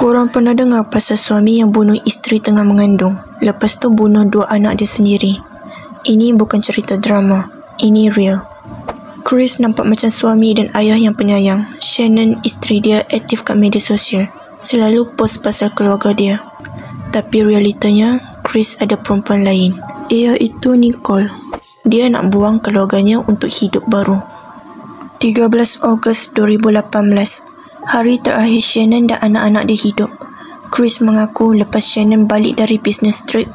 Korang pernah dengar pasal suami yang bunuh isteri tengah mengandung, lepas tu bunuh 2 anak dia sendiri? Ini bukan cerita drama, ini real. Chris nampak macam suami dan ayah yang penyayang. Shannon, isteri dia, aktif kat media sosial, selalu post pasal keluarga dia. Tapi realitanya, Chris ada perempuan lain, iaitu Nicole. Dia nak buang keluarganya untuk hidup baru. 13 Ogos 2018, hari terakhir Shannon dan anak-anak dia hidup. Chris mengaku lepas Shannon balik dari business trip,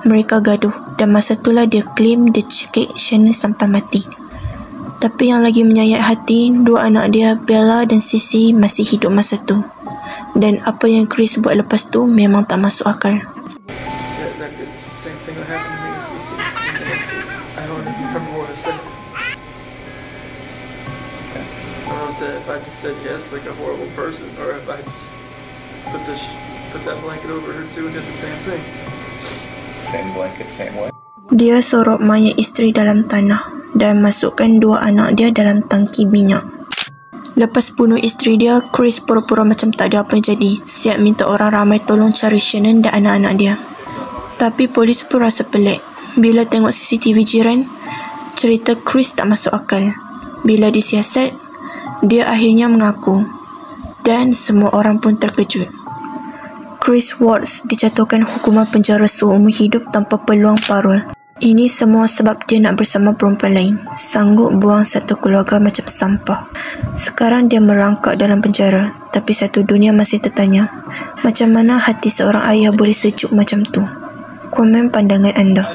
mereka gaduh dan masa itulah dia claim dia cekik Shannon sampai mati. Tapi yang lagi menyayat hati, 2 anak dia, Bella dan Sissy, masih hidup masa tu. Dan apa yang Chris buat lepas tu memang tak masuk akal. If I just said yes like a horrible person, or if I just put that blanket over her too and did the same thing. Same blanket, same way. Dia sorok mayat isteri dalam tanah dan masukkan 2 anak dia dalam tangki minyak. Lepas bunuh isteri dia, Chris pura-pura macam tak ada apa yang jadi, siap minta orang ramai tolong cari Shannon dan anak-anak dia. Tapi polis pun rasa pelik. Bila tengok CCTV jiran, cerita Chris tak masuk akal. Bila disiasat, dia akhirnya mengaku dan semua orang pun terkejut. Chris Watts dijatuhkan hukuman penjara seumur hidup tanpa peluang parol. Ini semua sebab dia nak bersama perempuan lain, sanggup buang satu keluarga macam sampah. Sekarang dia merangkak dalam penjara, tapi satu dunia masih tertanya, macam mana hati seorang ayah boleh sejuk macam tu? Komen pandangan anda.